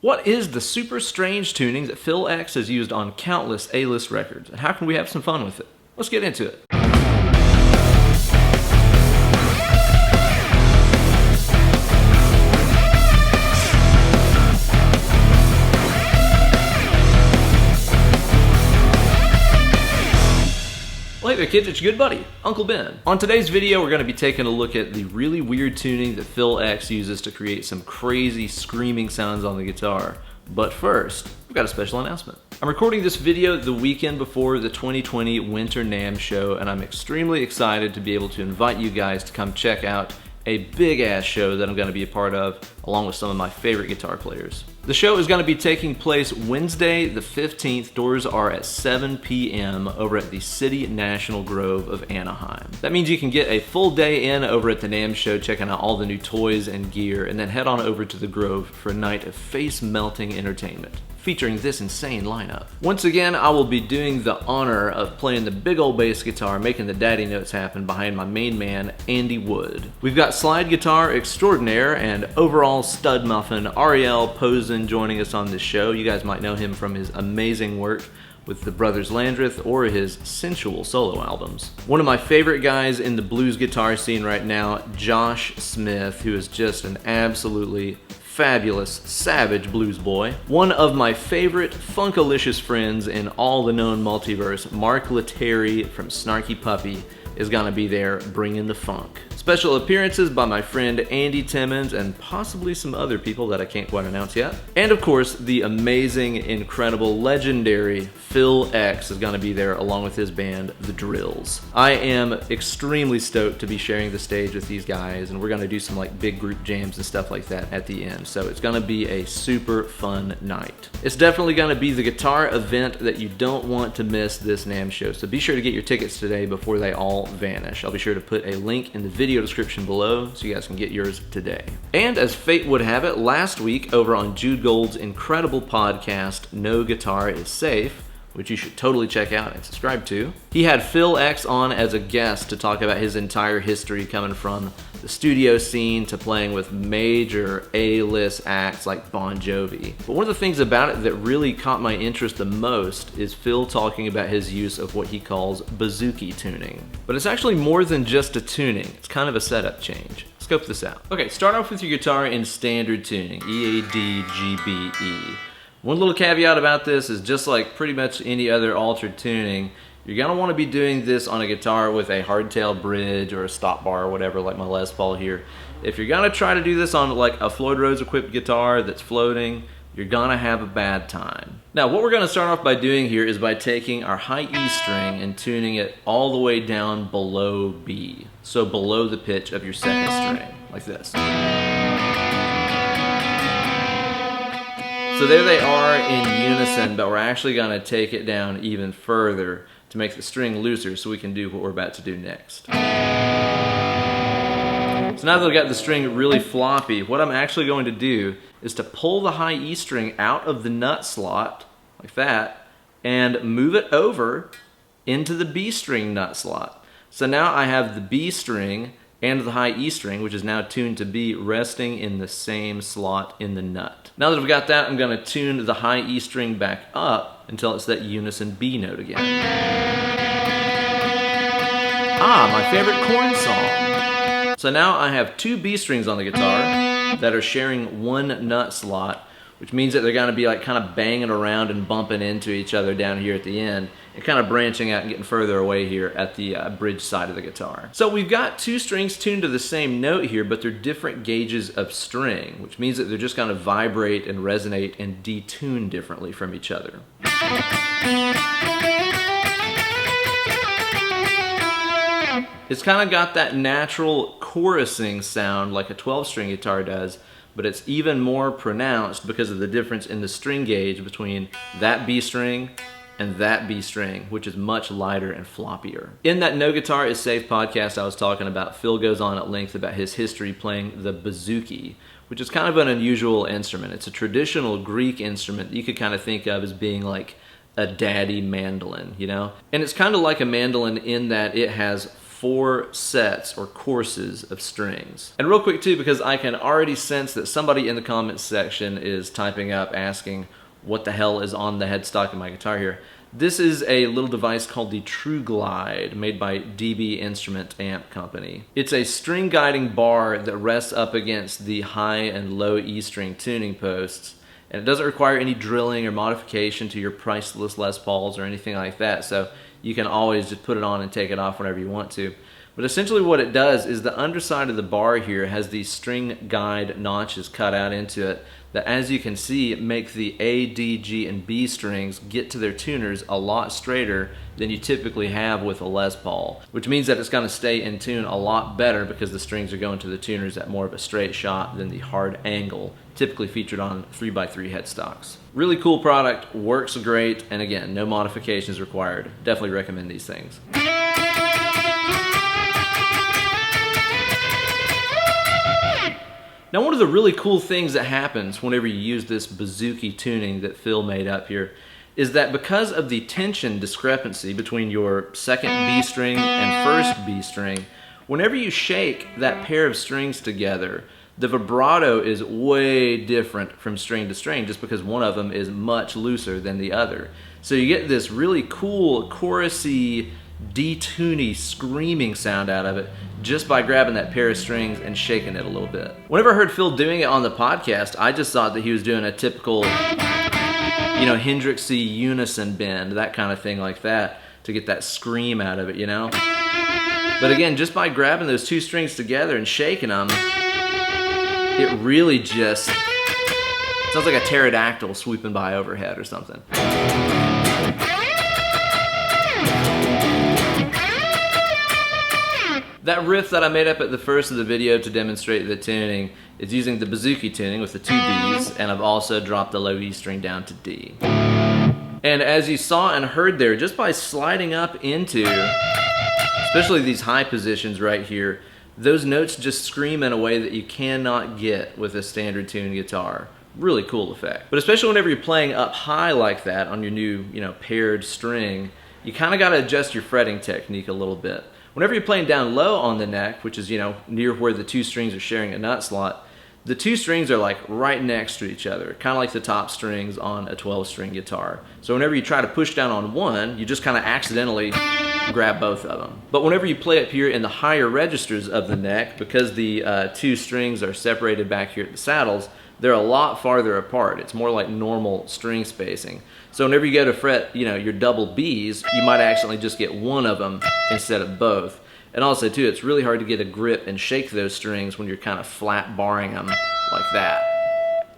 What is the super strange tuning that Phil X has used on countless A-list records, and how can we have some fun with it? Let's get into it. Well, hey there kids, it's your good buddy, Uncle Ben. On today's video, we're going to be taking a look at the really weird tuning that Phil X uses to create some crazy screaming sounds on the guitar. But first, we've got a special announcement. I'm recording this video the weekend before the 2020 Winter NAMM show, and I'm extremely excited to be able to invite you guys to come check out a big-ass show that I'm going to be a part of, along with some of my favorite guitar players. The show is going to be taking place Wednesday the 15th. Doors are at 7 p.m. over at the City National Grove of Anaheim. That means you can get a full day in over at the NAMM show, checking out all the new toys and gear, and then head on over to the Grove for a night of face-melting entertainment, featuring this insane lineup. Once again, I will be doing the honor of playing the big old bass guitar, making the daddy notes happen behind my main man, Andy Wood. We've got slide guitar extraordinaire and overall stud muffin Ariel Posen joining us on this show. You guys might know him from his amazing work with the Brothers Landreth or his sensual solo albums. One of my favorite guys in the blues guitar scene right now, Josh Smith, who is just an absolutely fabulous, savage blues boy. One of my favorite funkalicious friends in all the known multiverse, Mark Lettieri from Snarky Puppy, is gonna be there bringing the funk. Special appearances by my friend Andy Timmons and possibly some other people that I can't quite announce yet. And of course, the amazing, incredible, legendary Phil X is gonna be there along with his band, The Drills. I am extremely stoked to be sharing the stage with these guys, and we're gonna do some like big group jams and stuff like that at the end. So it's gonna be a super fun night. It's definitely gonna be the guitar event that you don't want to miss this NAMM show. So be sure to get your tickets today before they all vanish. I'll be sure to put a link in the video description below so you guys can get yours today. And as fate would have it, last week over on Jude Gold's incredible podcast, No Guitar is Safe, which you should totally check out and subscribe to, he had Phil X on as a guest to talk about his entire history coming from the studio scene to playing with major A-list acts like Bon Jovi. But one of the things about it that really caught my interest the most is Phil talking about his use of what he calls bouzouki tuning. But it's actually more than just a tuning, it's kind of a setup change. Scope this out. Okay, start off with your guitar in standard tuning, E, A, D, G, B, E. One little caveat about this is just like pretty much any other altered tuning, you're gonna wanna be doing this on a guitar with a hardtail bridge or a stop bar or whatever, like my Les Paul here. If you're gonna try to do this on like a Floyd Rose equipped guitar that's floating, you're gonna have a bad time. Now what we're gonna start off by doing here is by taking our high E string and tuning it all the way down below B. So below the pitch of your second string, like this. So there they are in unison, but we're actually gonna take it down even further to make the string looser so we can do what we're about to do next. So now that I've got the string really floppy, what I'm actually going to do is to pull the high E string out of the nut slot, like that, and move it over into the B string nut slot. So now I have the B string and the high E string, which is now tuned to B, resting in the same slot in the nut. Now that I've got that, I'm gonna tune the high E string back up until it's that unison B note again. Ah, my favorite Korn song. So now I have two B strings on the guitar that are sharing one nut slot, which means that they're gonna be like kind of banging around and bumping into each other down here at the end, and kind of branching out and getting further away here at the bridge side of the guitar. So we've got two strings tuned to the same note here, but they're different gauges of string, which means that they're just gonna vibrate and resonate and detune differently from each other. It's kind of got that natural chorusing sound like a 12-string guitar does, but it's even more pronounced because of the difference in the string gauge between that B string and that B string, which is much lighter and floppier. In that No Guitar is Safe podcast I was talking about, Phil goes on at length about his history playing the bouzouki, which is kind of an unusual instrument. It's a traditional Greek instrument that you could kind of think of as being like a daddy mandolin, you know? And it's kind of like a mandolin in that it has 4 sets or courses of strings. And real quick too, because I can already sense that somebody in the comments section is typing up asking what the hell is on the headstock of my guitar here. This is a little device called the Truglide, made by DB Instrument Amp Company. It's a string guiding bar that rests up against the high and low E string tuning posts, and it doesn't require any drilling or modification to your priceless Les Pauls or anything like that, so you can always just put it on and take it off whenever you want to. But essentially what it does is the underside of the bar here has these string guide notches cut out into it that, as you can see, make the A, D, G, and B strings get to their tuners a lot straighter than you typically have with a Les Paul, which means that it's going to stay in tune a lot better because the strings are going to the tuners at more of a straight shot than the hard angle typically featured on 3x3 headstocks. Really cool product, works great, and again, no modifications required. Definitely recommend these things. Now, one of the really cool things that happens whenever you use this bouzouki tuning that Phil made up here is that because of the tension discrepancy between your second B string and first B string, whenever you shake that pair of strings together, the vibrato is way different from string to string just because one of them is much looser than the other. So you get this really cool chorusy, detuny, screaming sound out of it just by grabbing that pair of strings and shaking it a little bit. Whenever I heard Phil doing it on the podcast, I just thought that he was doing a typical, you know, Hendrixy unison bend, that kind of thing like that, to get that scream out of it, you know? But again, just by grabbing those two strings together and shaking them, it really just sounds like a pterodactyl swooping by overhead or something. That riff that I made up at the first of the video to demonstrate the tuning is using the bouzouki tuning with the 2 Bs, and I've also dropped the low E string down to D. And as you saw and heard there, just by sliding up into, especially these high positions right here, those notes just scream in a way that you cannot get with a standard tuned guitar. Really cool effect. But especially whenever you're playing up high like that on your new, you know, paired string, you kind of got to adjust your fretting technique a little bit. Whenever you're playing down low on the neck, which is, you know, near where the 2 strings are sharing a nut slot, the 2 strings are like right next to each other, kind of like the top strings on a 12-string guitar. So whenever you try to push down on one, you just kind of accidentally grab both of them. But whenever you play up here in the higher registers of the neck, because the 2 strings are separated back here at the saddles, they're a lot farther apart. It's more like normal string spacing. So whenever you go to fret, you know, your double Bs, you might actually just get one of them instead of both. And also too, it's really hard to get a grip and shake those strings when you're kind of flat barring them like that.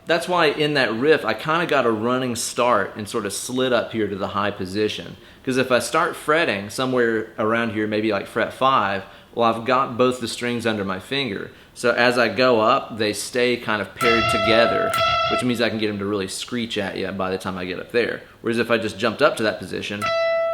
That's why in that riff, I kind of got a running start and sort of slid up here to the high position. Because if I start fretting somewhere around here, maybe like fret 5, well, I've got both the strings under my finger. So as I go up, they stay kind of paired together, which means I can get them to really screech at you by the time I get up there. Whereas if I just jumped up to that position,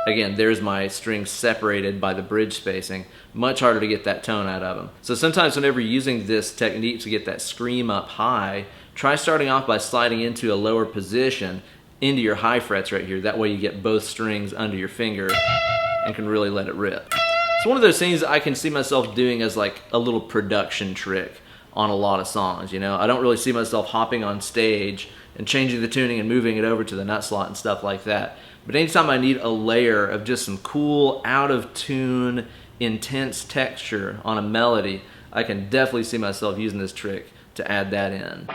again, there's my strings separated by the bridge spacing. Much harder to get that tone out of them. So sometimes whenever you're using this technique to get that scream up high, try starting off by sliding into a lower position into your high frets right here. That way you get both strings under your finger and can really let it rip. It's one of those things I can see myself doing as like a little production trick on a lot of songs, you know? I don't really see myself hopping on stage and changing the tuning and moving it over to the nut slot and stuff like that. But anytime I need a layer of just some cool, out of tune, intense texture on a melody, I can definitely see myself using this trick to add that in.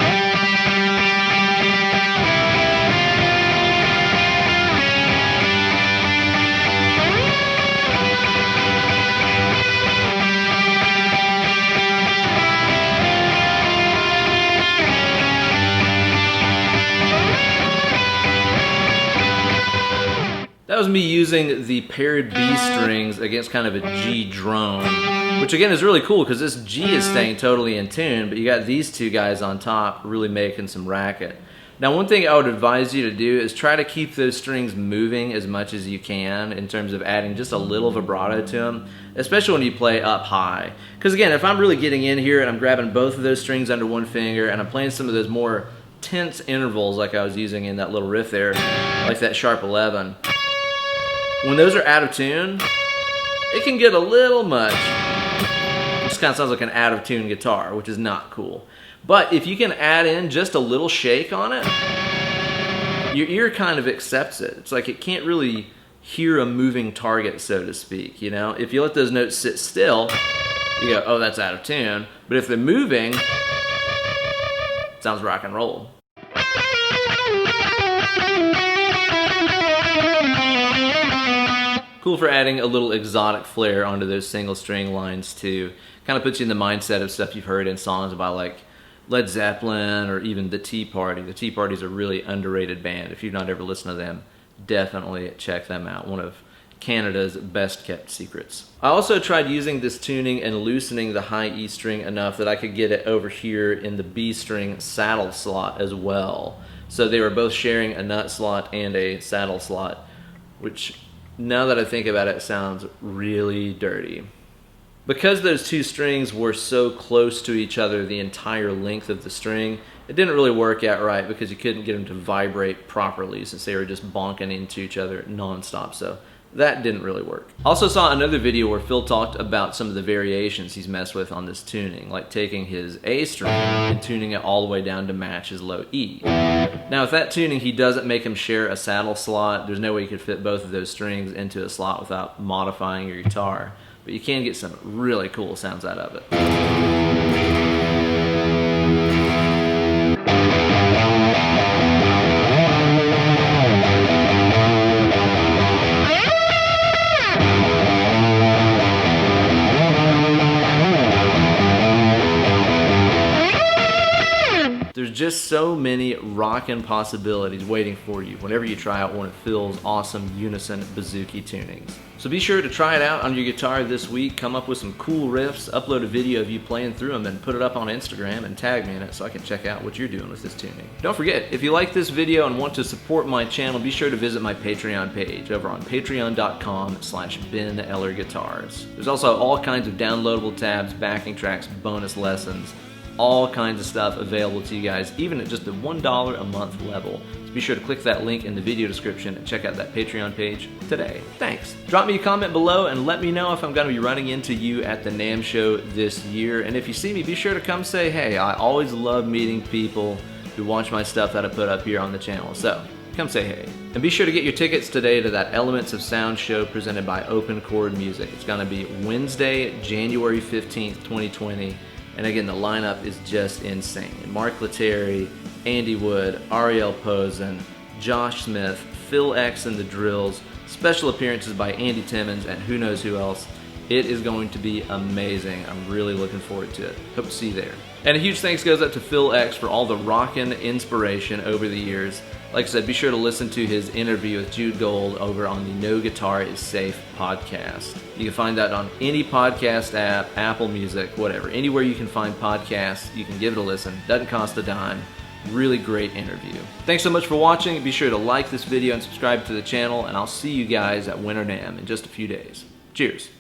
That was me using the paired B strings against kind of a G drone, which again is really cool because this G is staying totally in tune, but you got these 2 guys on top really making some racket. Now, one thing I would advise you to do is try to keep those strings moving as much as you can in terms of adding just a little vibrato to them, especially when you play up high. Because again, if I'm really getting in here and I'm grabbing both of those strings under one finger and I'm playing some of those more tense intervals like I was using in that little riff there, like that sharp 11, when those are out of tune, it can get a little much. It just kind of sounds like an out-of-tune guitar, which is not cool. But if you can add in just a little shake on it, your ear kind of accepts it. It's like it can't really hear a moving target, so to speak, you know? If you let those notes sit still, you go, oh, that's out of tune. But if they're moving, it sounds rock and roll. Cool for adding a little exotic flair onto those single string lines too. Kind of puts you in the mindset of stuff you've heard in songs about like Led Zeppelin or even The Tea Party. The Tea Party is a really underrated band. If you've not ever listened to them, definitely check them out. One of Canada's best kept secrets. I also tried using this tuning and loosening the high E string enough that I could get it over here in the B string saddle slot as well. So they were both sharing a nut slot and a saddle slot, which now that I think about it, sounds really dirty. Because those two strings were so close to each other the entire length of the string, it didn't really work out right because you couldn't get them to vibrate properly since they were just bonking into each other non-stop. So that didn't really work. Also saw another video where Phil talked about some of the variations he's messed with on this tuning, like taking his A string and tuning it all the way down to match his low E. Now with that tuning, he doesn't make him share a saddle slot. There's no way you could fit both of those strings into a slot without modifying your guitar, but you can get some really cool sounds out of it. There's just so many rockin' possibilities waiting for you whenever you try out one of Phil's awesome unison bouzouki tunings. So be sure to try it out on your guitar this week, come up with some cool riffs, upload a video of you playing through them, and put it up on Instagram and tag me in it so I can check out what you're doing with this tuning. Don't forget, if you like this video and want to support my channel, be sure to visit my Patreon page over on patreon.com/Ben Eller Guitars. There's also all kinds of downloadable tabs, backing tracks, bonus lessons, all kinds of stuff available to you guys, even at just the $1 a month level. So be sure to click that link in the video description and check out that Patreon page today. Thanks. Drop me a comment below and let me know if I'm going to be running into you at the NAMM show this year. And if you see me, be sure to come say hey. I always love meeting people who watch my stuff that I put up here on the channel. So come say hey. And be sure to get your tickets today to that Elements of Sound show presented by Open Chord Music. It's going to be Wednesday, January 15th, 2020. And again, the lineup is just insane. Mark Lettieri, Andy Wood, Ariel Posen, Josh Smith, Phil X and the Drills, special appearances by Andy Timmons, and who knows who else. It is going to be amazing. I'm really looking forward to it. Hope to see you there. And a huge thanks goes up to Phil X for all the rockin' inspiration over the years. Like I said, be sure to listen to his interview with Jude Gold over on the No Guitar Is Safe podcast. You can find that on any podcast app, Apple Music, whatever. Anywhere you can find podcasts, you can give it a listen. Doesn't cost a dime. Really great interview. Thanks so much for watching. Be sure to like this video and subscribe to the channel, and I'll see you guys at Winter NAMM in just a few days. Cheers.